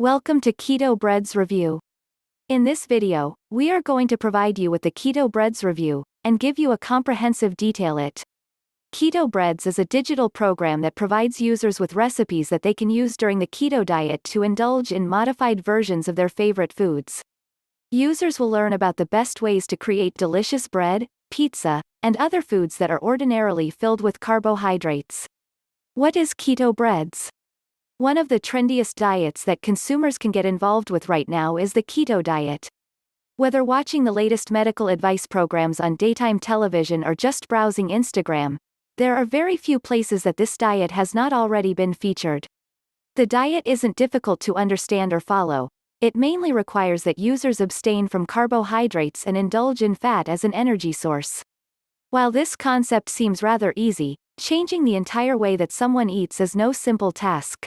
Welcome to Keto Breads Review. In this video, we are going to provide you with the Keto Breads review, and give you a comprehensive detail it. Keto Breads is a digital program that provides users with recipes that they can use during the keto diet to indulge in modified versions of their favorite foods. Users will learn about the best ways to create delicious bread, pizza, and other foods that are ordinarily filled with carbohydrates. What is Keto Breads? One of the trendiest diets that consumers can get involved with right now is the keto diet. Whether watching the latest medical advice programs on daytime television or just browsing Instagram, there are very few places that this diet has not already been featured. The diet isn't difficult to understand or follow. It mainly requires that users abstain from carbohydrates and indulge in fat as an energy source. While this concept seems rather easy, changing the entire way that someone eats is no simple task.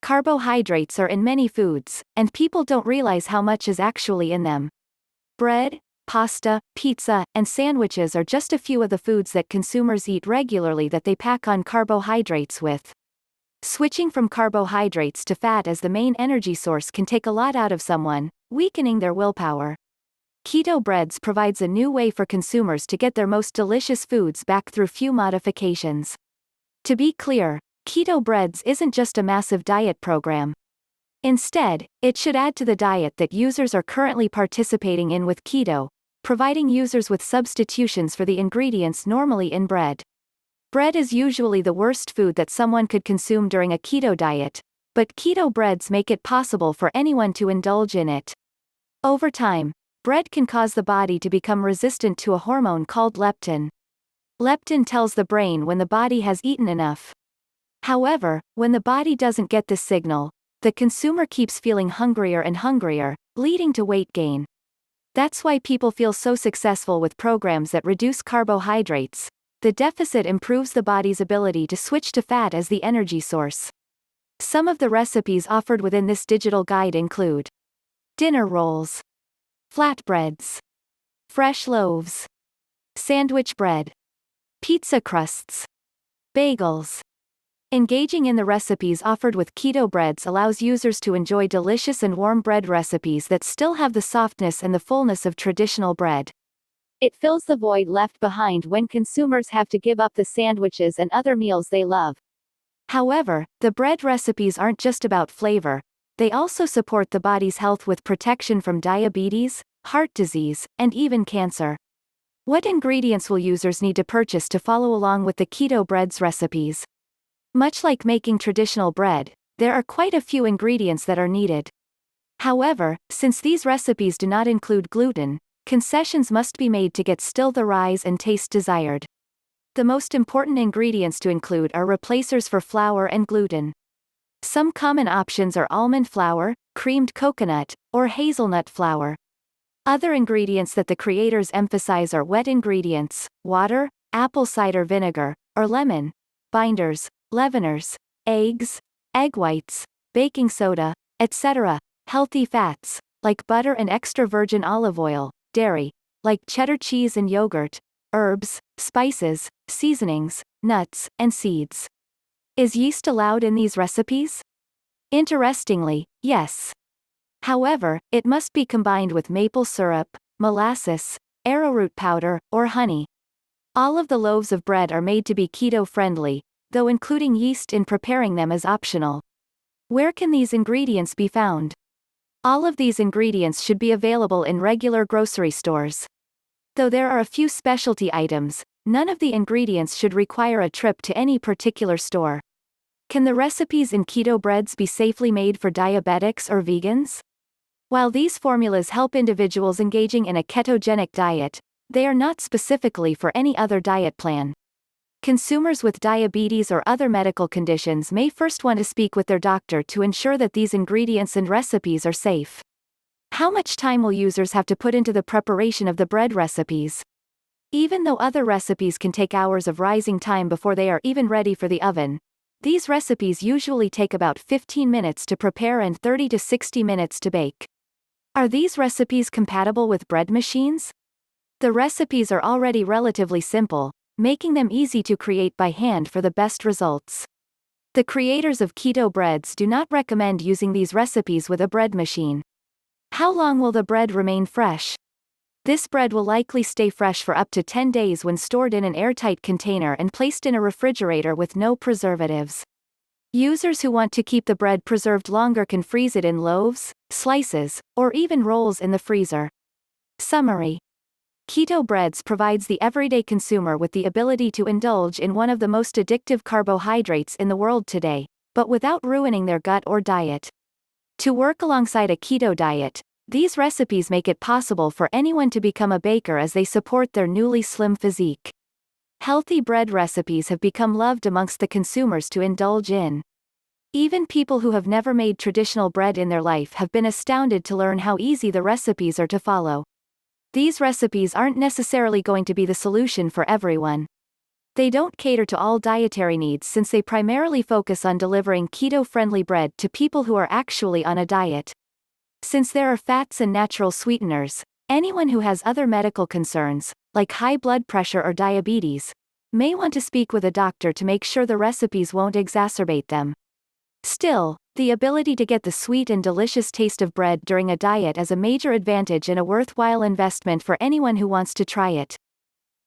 Carbohydrates are in many foods, and people don't realize how much is actually in them. Bread, pasta, pizza, and sandwiches are just a few of the foods that consumers eat regularly that they pack on carbohydrates with. Switching from carbohydrates to fat as the main energy source can take a lot out of someone, weakening their willpower. Keto Breads provides a new way for consumers to get their most delicious foods back through few modifications. To be clear, Keto Breads isn't just a massive diet program. Instead, it should add to the diet that users are currently participating in with keto, providing users with substitutions for the ingredients normally in bread. Bread is usually the worst food that someone could consume during a keto diet, but Keto Breads make it possible for anyone to indulge in it. Over time, bread can cause the body to become resistant to a hormone called leptin. Leptin tells the brain when the body has eaten enough. However, when the body doesn't get this signal, the consumer keeps feeling hungrier and hungrier, leading to weight gain. That's why people feel so successful with programs that reduce carbohydrates. The deficit improves the body's ability to switch to fat as the energy source. Some of the recipes offered within this digital guide include dinner rolls, flatbreads, fresh loaves, sandwich bread, pizza crusts, bagels. Engaging in the recipes offered with Keto Breads allows users to enjoy delicious and warm bread recipes that still have the softness and the fullness of traditional bread. It fills the void left behind when consumers have to give up the sandwiches and other meals they love. However, the bread recipes aren't just about flavor, they also support the body's health with protection from diabetes, heart disease, and even cancer. What ingredients will users need to purchase to follow along with the Keto Breads recipes? Much like making traditional bread, there are quite a few ingredients that are needed. However, since these recipes do not include gluten, concessions must be made to get still the rise and taste desired. The most important ingredients to include are replacers for flour and gluten. Some common options are almond flour, creamed coconut, or hazelnut flour. Other ingredients that the creators emphasize are wet ingredients, water, apple cider vinegar, or lemon, binders, leaveners, eggs, egg whites, baking soda, etc., healthy fats, like butter and extra virgin olive oil, dairy, like cheddar cheese and yogurt, herbs, spices, seasonings, nuts, and seeds. Is yeast allowed in these recipes? Interestingly, yes. However, it must be combined with maple syrup, molasses, arrowroot powder, or honey. All of the loaves of bread are made to be keto-friendly, though including yeast in preparing them is optional. Where can these ingredients be found? All of these ingredients should be available in regular grocery stores. Though there are a few specialty items, none of the ingredients should require a trip to any particular store. Can the recipes in Keto Breads be safely made for diabetics or vegans? While these formulas help individuals engaging in a ketogenic diet, they are not specifically for any other diet plan. Consumers with diabetes or other medical conditions may first want to speak with their doctor to ensure that these ingredients and recipes are safe. How much time will users have to put into the preparation of the bread recipes? Even though other recipes can take hours of rising time before they are even ready for the oven, these recipes usually take about 15 minutes to prepare and 30 to 60 minutes to bake. Are these recipes compatible with bread machines? The recipes are already relatively simple, making them easy to create by hand for the best results. The creators of Keto Breads do not recommend using these recipes with a bread machine. How long will the bread remain fresh? This bread will likely stay fresh for up to 10 days when stored in an airtight container and placed in a refrigerator with no preservatives. Users who want to keep the bread preserved longer can freeze it in loaves, slices, or even rolls in the freezer. Summary: Keto Breads provides the everyday consumer with the ability to indulge in one of the most addictive carbohydrates in the world today, but without ruining their gut or diet. To work alongside a keto diet, these recipes make it possible for anyone to become a baker as they support their newly slim physique. Healthy bread recipes have become loved amongst the consumers to indulge in. Even people who have never made traditional bread in their life have been astounded to learn how easy the recipes are to follow. These recipes aren't necessarily going to be the solution for everyone. They don't cater to all dietary needs since they primarily focus on delivering keto-friendly bread to people who are actually on a diet. Since there are fats and natural sweeteners, anyone who has other medical concerns, like high blood pressure or diabetes, may want to speak with a doctor to make sure the recipes won't exacerbate them. Still, the ability to get the sweet and delicious taste of bread during a diet is a major advantage and a worthwhile investment for anyone who wants to try it.